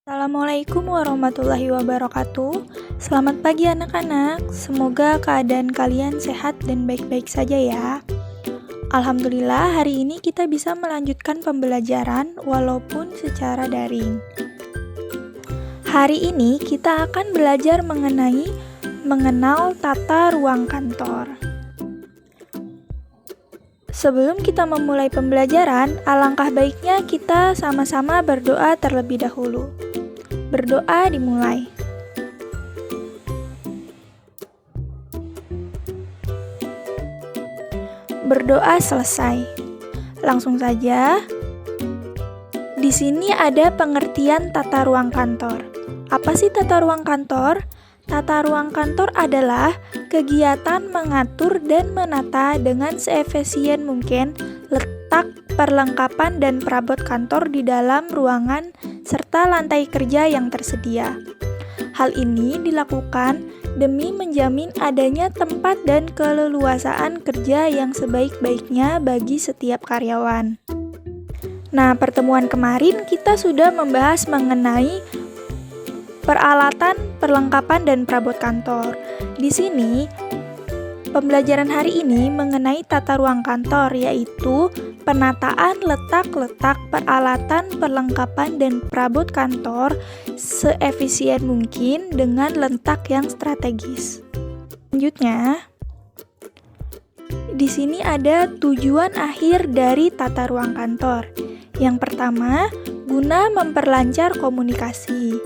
Assalamualaikum warahmatullahi wabarakatuh. Selamat pagi anak-anak. Semoga keadaan kalian sehat dan baik-baik saja ya. Alhamdulillah hari ini kita bisa melanjutkan pembelajaran walaupun secara daring. Hari ini kita akan belajar mengenal tata ruang kantor. Sebelum kita memulai pembelajaran, alangkah baiknya kita sama-sama berdoa terlebih dahulu. Berdoa dimulai. Berdoa selesai. Langsung saja. Di sini ada pengertian tata ruang kantor. Apa sih tata ruang kantor? Tata ruang kantor adalah kegiatan mengatur dan menata dengan seefisien mungkin letak, perlengkapan, dan perabot kantor di dalam ruangan serta lantai kerja yang tersedia. Hal ini dilakukan demi menjamin adanya tempat dan keleluasaan kerja yang sebaik-baiknya bagi setiap karyawan. Nah, pertemuan kemarin kita sudah membahas mengenai peralatan, perlengkapan, dan perabot kantor. Di sini, pembelajaran hari ini mengenai tata ruang kantor, yaitu penataan letak-letak peralatan, perlengkapan, dan perabot kantor seefisien mungkin dengan letak yang strategis. Selanjutnya, di sini ada tujuan akhir dari tata ruang kantor. Yang pertama, guna memperlancar komunikasi.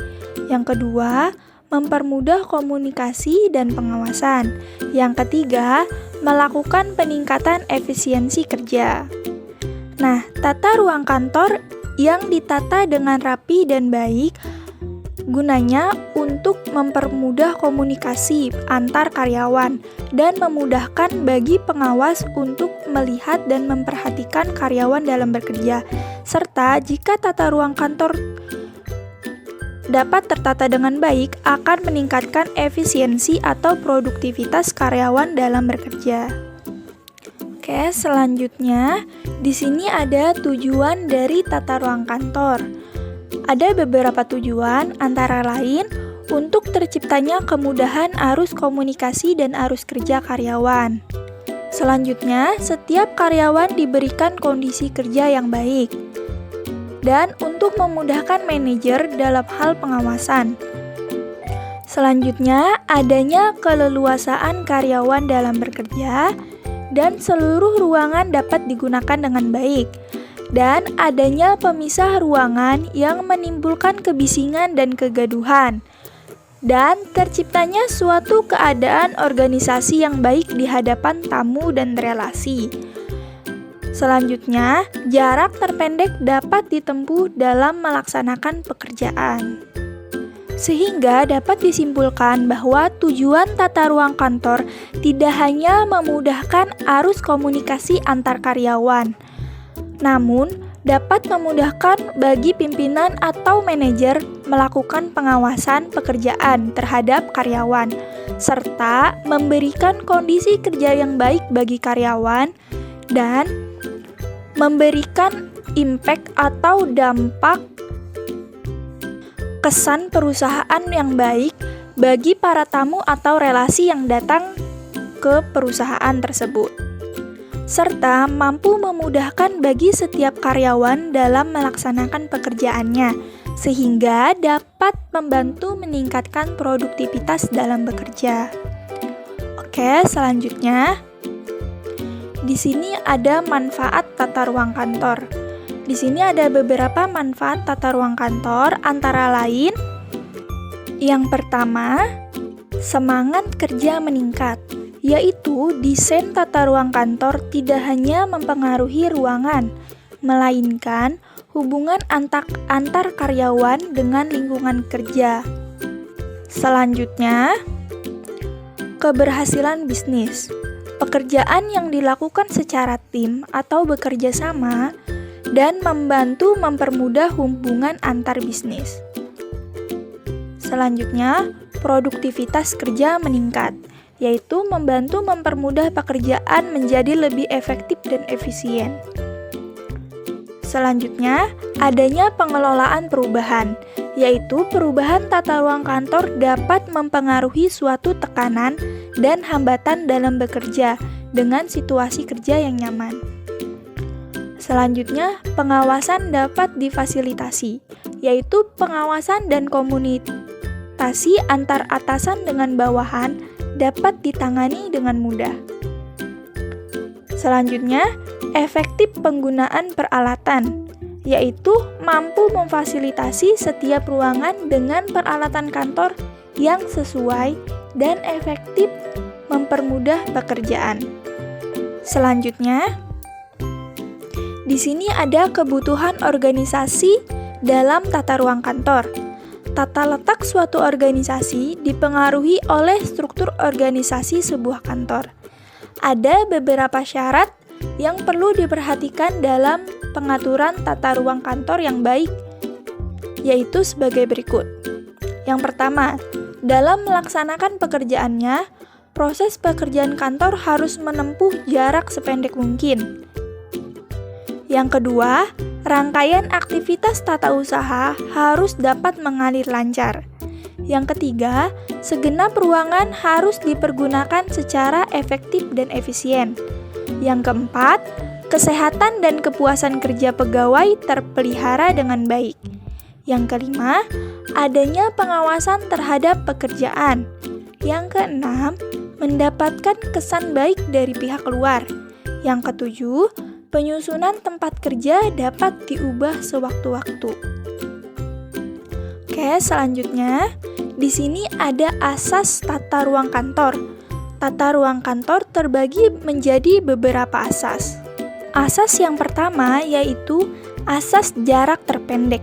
Yang kedua, mempermudah komunikasi dan pengawasan. Yang ketiga, melakukan peningkatan efisiensi kerja. Nah, tata ruang kantor yang ditata dengan rapi dan baik gunanya untuk mempermudah komunikasi antar karyawan dan memudahkan bagi pengawas untuk melihat dan memperhatikan karyawan dalam bekerja. Serta jika tata ruang kantor dapat tertata dengan baik, akan meningkatkan efisiensi atau produktivitas karyawan dalam bekerja. Oke, selanjutnya di sini ada tujuan dari tata ruang kantor. Ada beberapa tujuan, antara lain untuk terciptanya kemudahan arus komunikasi dan arus kerja karyawan. Selanjutnya, setiap karyawan diberikan kondisi kerja yang baik. Dan untuk memudahkan manajer dalam hal pengawasan. Selanjutnya, adanya keleluasaan karyawan dalam bekerja dan seluruh ruangan dapat digunakan dengan baik. Dan adanya pemisah ruangan yang menimbulkan kebisingan dan kegaduhan. Dan terciptanya suatu keadaan organisasi yang baik di hadapan tamu dan relasi. Selanjutnya, jarak terpendek dapat ditempuh dalam melaksanakan pekerjaan. Sehingga dapat disimpulkan bahwa tujuan tata ruang kantor tidak hanya memudahkan arus komunikasi antar karyawan, namun dapat memudahkan bagi pimpinan atau manajer melakukan pengawasan pekerjaan terhadap karyawan, serta memberikan kondisi kerja yang baik bagi karyawan dan memberikan impact atau dampak kesan perusahaan yang baik bagi para tamu atau relasi yang datang ke perusahaan tersebut, serta mampu memudahkan bagi setiap karyawan dalam melaksanakan pekerjaannya, sehingga dapat membantu meningkatkan produktivitas dalam bekerja. Oke, selanjutnya di sini ada manfaat tata ruang kantor. Di sini ada beberapa manfaat tata ruang kantor, antara lain yang pertama, semangat kerja meningkat, yaitu desain tata ruang kantor tidak hanya mempengaruhi ruangan, melainkan hubungan antar karyawan dengan lingkungan kerja. Selanjutnya, keberhasilan bisnis. Pekerjaan yang dilakukan secara tim atau bekerja sama dan membantu mempermudah hubungan antar bisnis. Selanjutnya, produktivitas kerja meningkat, yaitu membantu mempermudah pekerjaan menjadi lebih efektif dan efisien. Selanjutnya, adanya pengelolaan perubahan. yaitu perubahan tata ruang kantor dapat mempengaruhi suatu tekanan dan hambatan dalam bekerja dengan situasi kerja yang nyaman. Selanjutnya, pengawasan dapat difasilitasi, yaitu pengawasan dan komunikasi antar atasan dengan bawahan dapat ditangani dengan mudah. Selanjutnya, efektif penggunaan peralatan, yaitu mampu memfasilitasi setiap ruangan dengan peralatan kantor yang sesuai dan efektif mempermudah pekerjaan. Selanjutnya, di sini ada kebutuhan organisasi dalam tata ruang kantor. Tata letak suatu organisasi dipengaruhi oleh struktur organisasi sebuah kantor. Ada beberapa syarat yang perlu diperhatikan dalam pengaturan tata ruang kantor yang baik, yaitu sebagai berikut. Yang pertama, dalam melaksanakan pekerjaannya, proses pekerjaan kantor harus menempuh jarak sependek mungkin. Yang kedua, rangkaian aktivitas tata usaha harus dapat mengalir lancar. Yang ketiga, segenap ruangan harus dipergunakan secara efektif dan efisien. Yang keempat, kesehatan dan kepuasan kerja pegawai terpelihara dengan baik. Yang kelima, adanya pengawasan terhadap pekerjaan. Yang keenam, mendapatkan kesan baik dari pihak luar. Yang ketujuh, penyusunan tempat kerja dapat diubah sewaktu-waktu. Oke, selanjutnya di sini ada asas tata ruang kantor. Tata ruang kantor terbagi menjadi beberapa asas. Asas yang pertama yaitu asas jarak terpendek,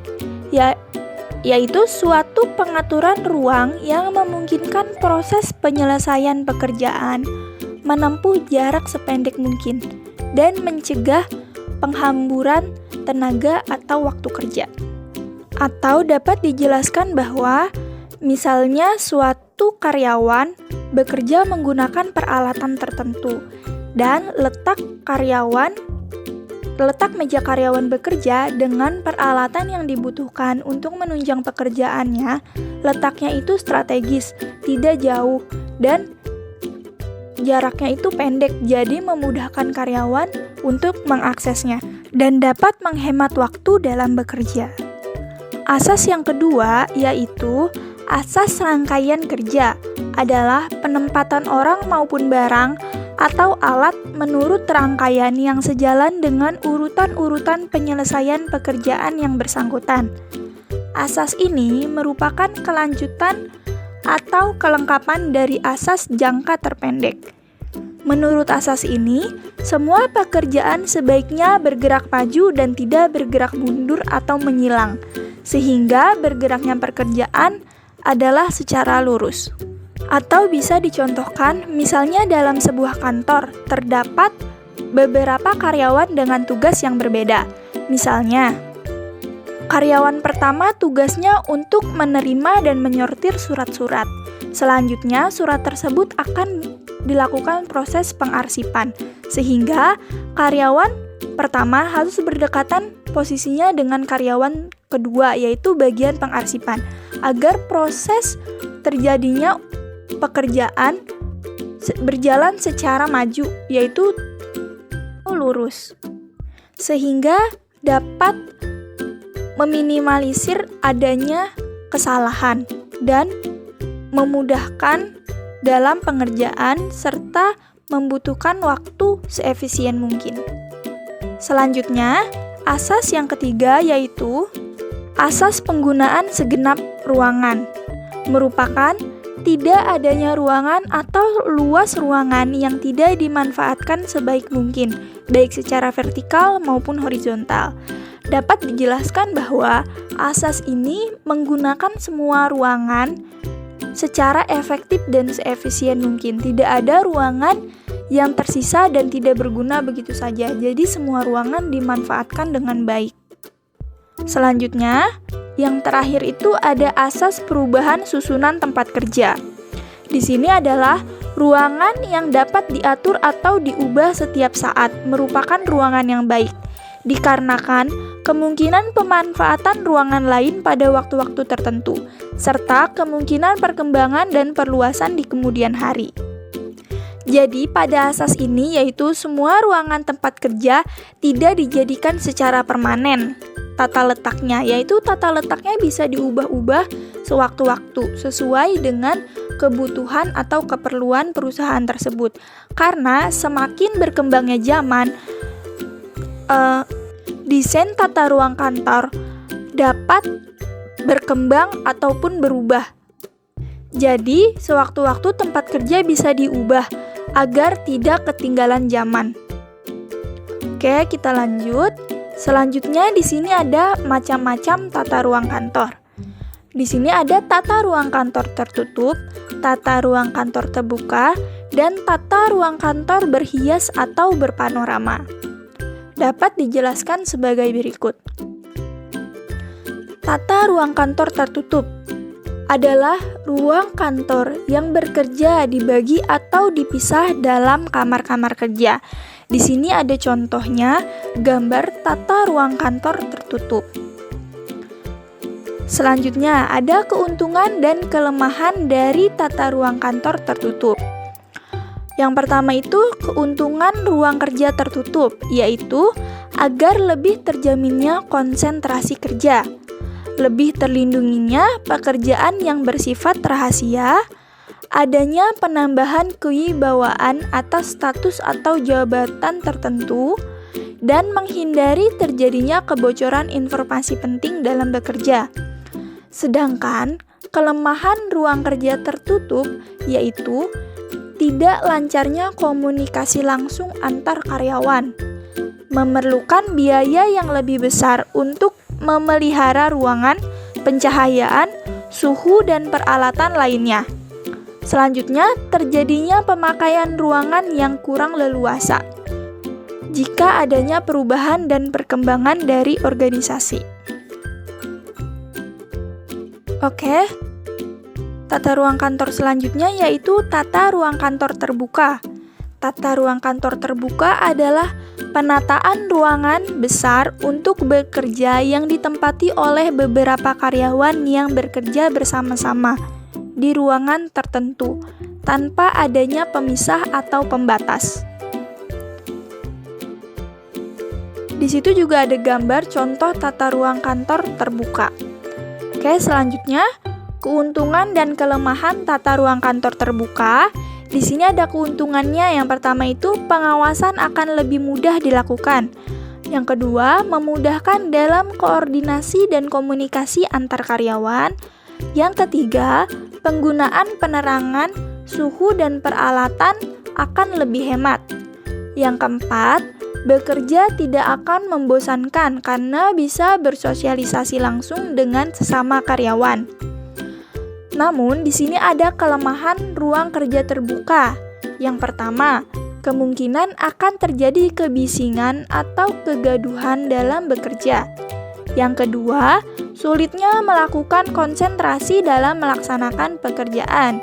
yaitu suatu pengaturan ruang yang memungkinkan proses penyelesaian pekerjaan menempuh jarak sependek mungkin dan mencegah penghamburan tenaga atau waktu kerja. Atau dapat dijelaskan bahwa misalnya suatu karyawan bekerja menggunakan peralatan tertentu dan letak meja karyawan bekerja dengan peralatan yang dibutuhkan untuk menunjang pekerjaannya, letaknya itu strategis, tidak jauh, dan jaraknya itu pendek, jadi memudahkan karyawan untuk mengaksesnya dan dapat menghemat waktu dalam bekerja. Asas yang kedua yaitu asas rangkaian kerja adalah penempatan orang maupun barang atau alat menurut rangkaian yang sejalan dengan urutan-urutan penyelesaian pekerjaan yang bersangkutan. Asas ini merupakan kelanjutan atau kelengkapan dari asas jangka terpendek. Menurut asas ini, semua pekerjaan sebaiknya bergerak maju dan tidak bergerak mundur atau menyilang, sehingga bergeraknya pekerjaan adalah secara lurus. Atau bisa dicontohkan, misalnya dalam sebuah kantor terdapat beberapa karyawan dengan tugas yang berbeda. Misalnya, karyawan pertama tugasnya untuk menerima dan menyortir surat-surat. Selanjutnya, surat tersebut akan dilakukan proses pengarsipan, sehingga karyawan pertama harus berdekatan posisinya dengan karyawan kedua, yaitu bagian pengarsipan, agar proses terjadinya pekerjaan berjalan secara maju, yaitu lurus, sehingga dapat meminimalisir adanya kesalahan dan memudahkan dalam pengerjaan serta membutuhkan waktu seefisien mungkin. Selanjutnya, asas yang ketiga yaitu asas penggunaan segenap ruangan, merupakan tidak adanya ruangan atau luas ruangan yang tidak dimanfaatkan sebaik mungkin, baik secara vertikal maupun horizontal. Dapat dijelaskan bahwa asas ini menggunakan semua ruangan secara efektif dan seefisien mungkin. Tidak ada ruangan yang tersisa dan tidak berguna begitu saja. Jadi semua ruangan dimanfaatkan dengan baik. Selanjutnya, yang terakhir itu ada asas perubahan susunan tempat kerja. Di sini adalah ruangan yang dapat diatur atau diubah setiap saat merupakan ruangan yang baik, dikarenakan kemungkinan pemanfaatan ruangan lain pada waktu-waktu tertentu, serta kemungkinan perkembangan dan perluasan di kemudian hari. Jadi, pada asas ini yaitu semua ruangan tempat kerja tidak dijadikan secara permanen tata letaknya, yaitu tata letaknya bisa diubah-ubah sewaktu-waktu sesuai dengan kebutuhan atau keperluan perusahaan tersebut. Karena semakin berkembangnya zaman, desain tata ruang kantor dapat berkembang ataupun berubah. Jadi, sewaktu-waktu tempat kerja bisa diubah agar tidak ketinggalan zaman. Oke, kita lanjut. Selanjutnya di sini ada macam-macam tata ruang kantor. Di sini ada tata ruang kantor tertutup, tata ruang kantor terbuka, dan tata ruang kantor berhias atau berpanorama. Dapat dijelaskan sebagai berikut. Tata ruang kantor tertutup adalah ruang kantor yang bekerja dibagi atau dipisah dalam kamar-kamar kerja. Di sini ada contohnya gambar tata ruang kantor tertutup. Selanjutnya ada keuntungan dan kelemahan dari tata ruang kantor tertutup. Yang pertama itu keuntungan ruang kerja tertutup, yaitu agar lebih terjaminnya konsentrasi kerja, lebih terlindunginya pekerjaan yang bersifat rahasia, adanya penambahan kewibawaan atas status atau jabatan tertentu, dan menghindari terjadinya kebocoran informasi penting dalam bekerja. Sedangkan kelemahan ruang kerja tertutup yaitu tidak lancarnya komunikasi langsung antar karyawan, memerlukan biaya yang lebih besar untuk memelihara ruangan, pencahayaan, suhu, dan peralatan lainnya. Selanjutnya, terjadinya pemakaian ruangan yang kurang leluasa jika adanya perubahan dan perkembangan dari organisasi. Oke, tata ruang kantor selanjutnya yaitu tata ruang kantor terbuka. Tata ruang kantor terbuka adalah penataan ruangan besar untuk bekerja yang ditempati oleh beberapa karyawan yang bekerja bersama-sama di ruangan tertentu tanpa adanya pemisah atau pembatas. Di situ juga ada gambar contoh tata ruang kantor terbuka. Oke, selanjutnya keuntungan dan kelemahan tata ruang kantor terbuka. Di sini ada keuntungannya. Yang pertama itu pengawasan akan lebih mudah dilakukan. Yang kedua, memudahkan dalam koordinasi dan komunikasi antar karyawan. Yang ketiga, penggunaan penerangan, suhu, dan peralatan akan lebih hemat. Yang keempat, bekerja tidak akan membosankan karena bisa bersosialisasi langsung dengan sesama karyawan. Namun, di sini ada kelemahan ruang kerja terbuka. Yang pertama, kemungkinan akan terjadi kebisingan atau kegaduhan dalam bekerja. Yang kedua, sulitnya melakukan konsentrasi dalam melaksanakan pekerjaan.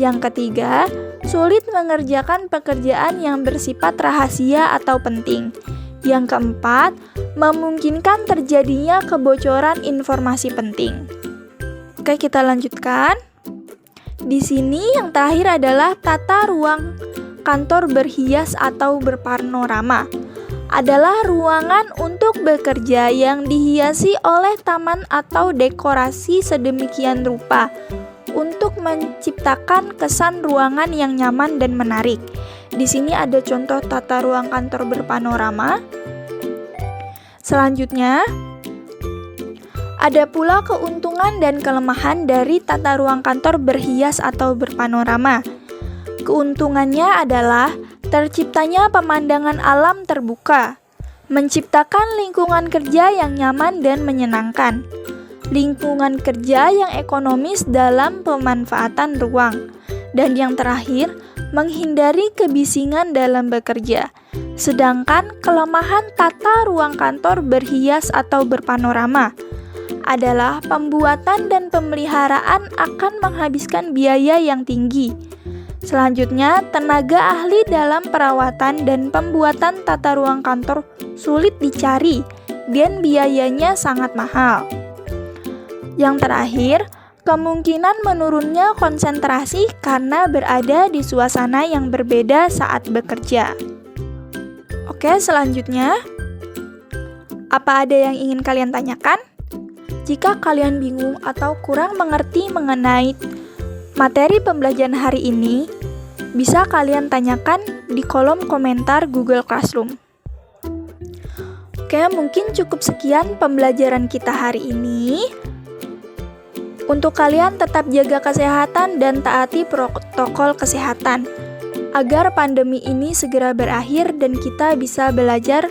Yang ketiga, sulit mengerjakan pekerjaan yang bersifat rahasia atau penting. Yang keempat, memungkinkan terjadinya kebocoran informasi penting. Oke, kita lanjutkan. Di sini yang terakhir adalah tata ruang kantor berhias atau berpanorama. Adalah ruangan untuk bekerja yang dihiasi oleh taman atau dekorasi sedemikian rupa untuk menciptakan kesan ruangan yang nyaman dan menarik. Di sini ada contoh tata ruang kantor berpanorama. Selanjutnya, ada pula keuntungan dan kelemahan dari tata ruang kantor berhias atau berpanorama. Keuntungannya adalah terciptanya pemandangan alam terbuka, menciptakan lingkungan kerja yang nyaman dan menyenangkan, lingkungan kerja yang ekonomis dalam pemanfaatan ruang, dan yang terakhir, menghindari kebisingan dalam bekerja. Sedangkan kelemahan tata ruang kantor berhias atau berpanorama adalah pembuatan dan pemeliharaan akan menghabiskan biaya yang tinggi. Selanjutnya, tenaga ahli dalam perawatan dan pembuatan tata ruang kantor sulit dicari dan biayanya sangat mahal. Yang terakhir, kemungkinan menurunnya konsentrasi karena berada di suasana yang berbeda saat bekerja. Oke, selanjutnya, apa ada yang ingin kalian tanyakan? Jika kalian bingung atau kurang mengerti mengenai materi pembelajaran hari ini, bisa kalian tanyakan di kolom komentar Google Classroom. Oke, mungkin cukup sekian pembelajaran kita hari ini. Untuk kalian tetap jaga kesehatan dan taati protokol kesehatan, agar pandemi ini segera berakhir dan kita bisa belajar